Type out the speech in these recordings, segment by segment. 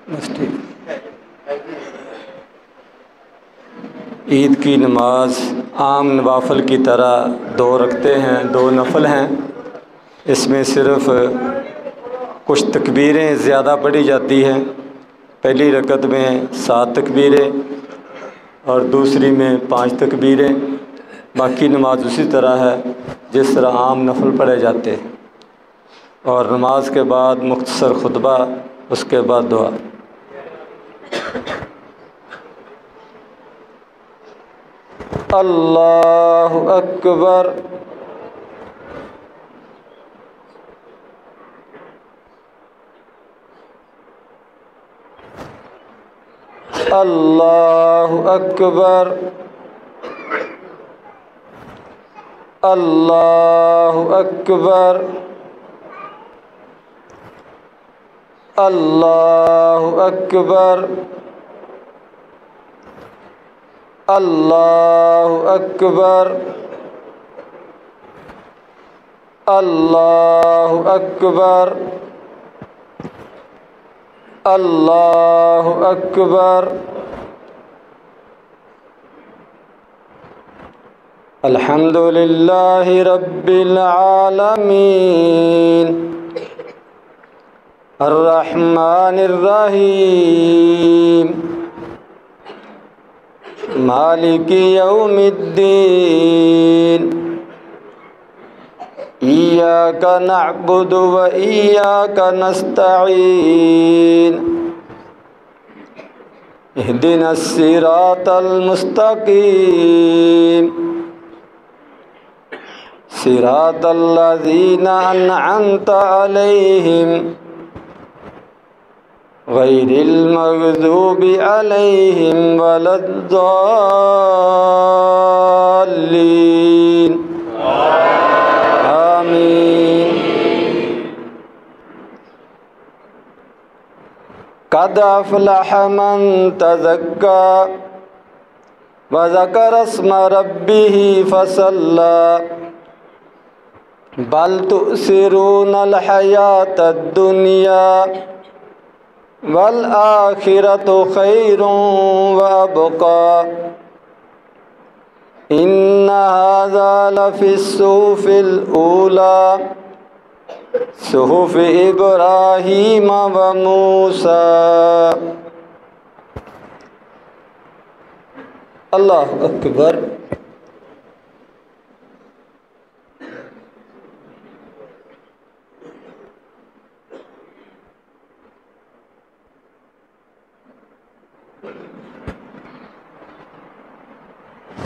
बस ठीक। ईद की नमाज आम नवाफिल की तरह दो रखते हैं, दो नफल हैं। इसमें सिर्फ़ कुछ तकबीरें ज़्यादा पढ़ी जाती हैं। पहली रकत में 7 तकबीरें और दूसरी में 5 तकबीरें। बाकी नमाज उसी तरह है जिस तरह आम नफल पढ़े जाते हैं। और नमाज के बाद मुख्तसर खुतबा, उसके बाद दुआ। अल्लाहु अकबर। अल्लाहु अकबर। अल्लाहु अकबर। अल्लाहु अकबर। अल्लाहु अकबर। अल्लाहु अकबर। अल्लाहु अकबर। अल्हम्दुलिल्लाहि रब्बिल आलमीन अर्रहमानिर रहीम मालिकी यौमिद्दीन इय्याका नअबुदु व इय्याका नस्तईन इहदिनस सिरातल मुस्तकीम सिरातल लज़ीना अन्अमता अलैहिम गैरिल मग़ज़ूबि अलैहिम वलद्दाल्लीन आमीन। क़द अफ़लह मन तज़क्का व ज़करा अस्म रब्बिही फ़सल्ला बल तु'सिरूनल हयातद दुनिया वल आखिरतु खैरुन व अबक़ा इन्ना हाज़ा लफ़िस्सूफ़िल ऊला सुहुफ़ि इब्राहीम व मूसा। अल्लाहु अकबर।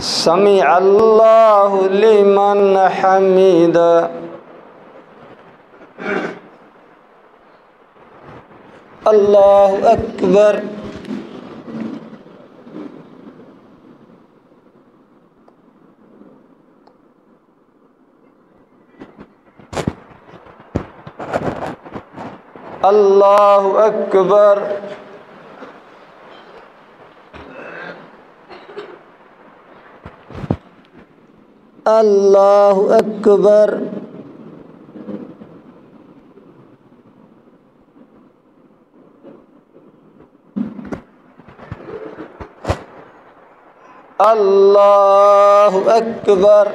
समी अल्लाहु लिमन हमीदा। अल्लाहु अकबर। अल्लाहु अकबर। अल्लाहु अकबर। अल्लाहु अकबर।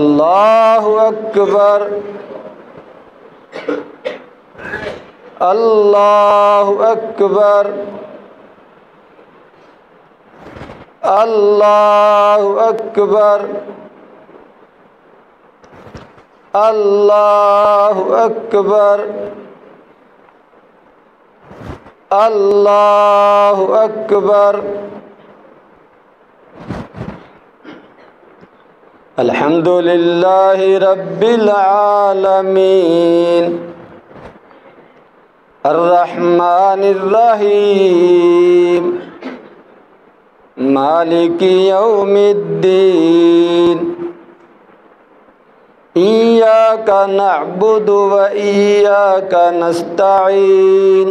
अल्लाहु अकबर। अल्लाहु अकबर। अल्लाहु अकबर। अल्लाहु अकबर। अल्लाहु अकबर। अल्हम्दुलिल्लाहि रब्बिल आलमीन अर्रहमानिर रहीम मालिकी यौमिद्दीन इय्याका नअबुदु व इय्याका नस्तईन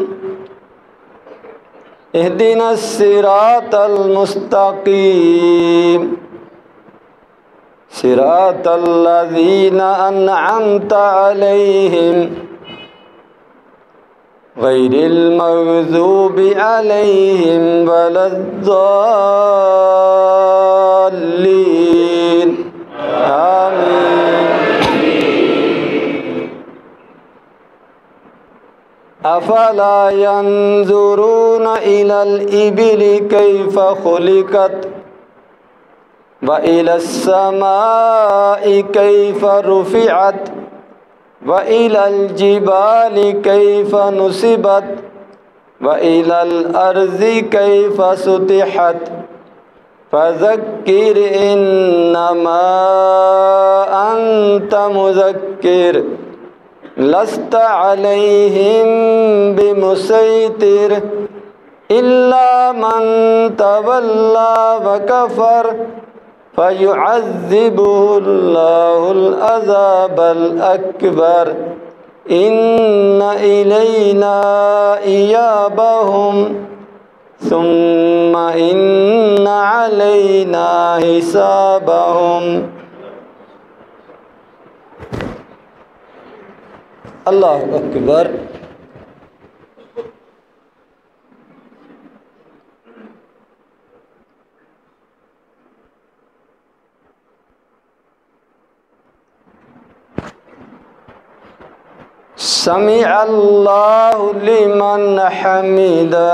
इहदिनस सिरातल मुस्तकीम सिरातल लज़ीना अन्अमता अलैहिम गैरिल मग़ज़ूबि अलैहिम वलद्दाल्लीन आमीन। अफ़ला यंज़ुरून इलल इबिली कैफ़ खुलिक़त व इलस समाई कैफ़ रुफ़िअत व इलल जिबाली कैफ़ नुसिबत व इलल अर्ज़ि कैफ़ सुतिहत फ़ज़क्किर इन्नमा अन्त मुज़क्किर लस्त अलैहिम बिमुसैतिर इल्ला मन तवल्ला व कफ़र फ़युअज़्ज़िबुहुल्लाहुल अज़ाबल अकबर इन्ना इलैना इयाबहुम सुम्मा इन्ना अलैना हिसाबहुम। अल्लाहु अकबर। समिअल्लाहु लिमन हमिदा।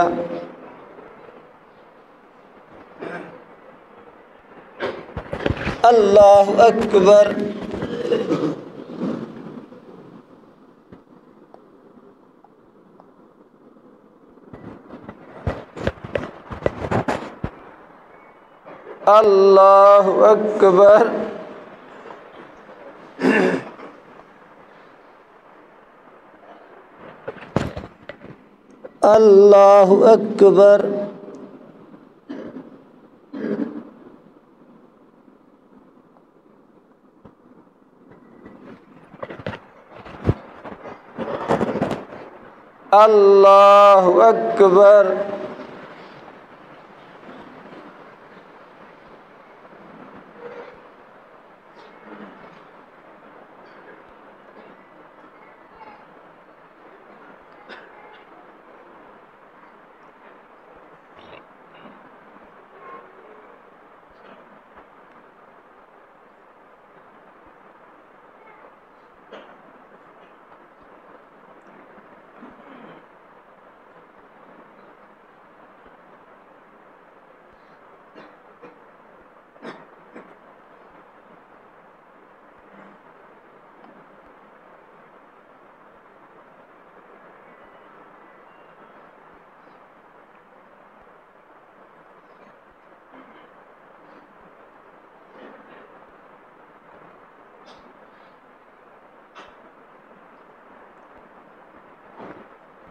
अल्लाहु अकबर। अल्लाहु अकबर। अल्लाहु अकबर। अल्लाहु अकबर।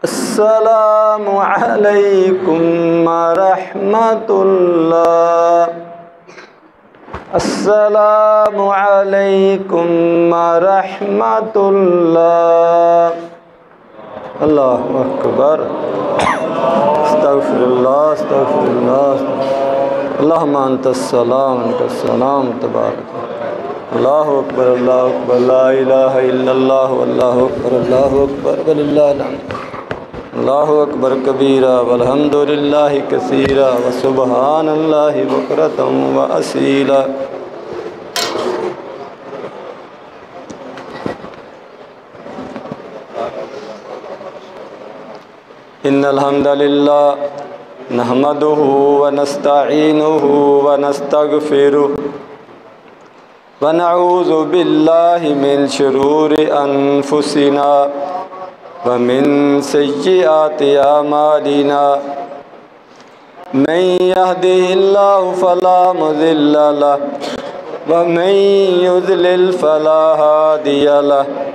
अस्सलामु अलैकुम व रहमतुल्लाह। अस्सलामु अलैकुम व रहमतुल्लाह। अल्लाहु अकबर। अस्तगफिरुल्लाह अस्तगफिरुल्लाह। अल्लाहुम्मा अंतस्सलाम अंतस्सलाम तबारक। अल्लाहु अकबर अल्लाहु अकबर ला इलाहा इल्लल्लाह अल्लाहु अकबर वलिल्लाहिल हम्द। अल्लाहु अकबर कबीरा वल्हम्दुलिल्लाहि कसीरा व सुब्हानल्लाहि बुकरतम व असीला। इन्नल हम्दलिल्लाह नहमदुहु व नस्तईनुहु व नस्तगफिरुहु व नऊज़ु बिल्लाहि मिन शुरूरि अनफुसिना व मिन सय्यिआति अमालिना। मन यहदिहिल्लाहु फला मुज़िल्ल लहु व मन युज़लिल फला हादिय लहु।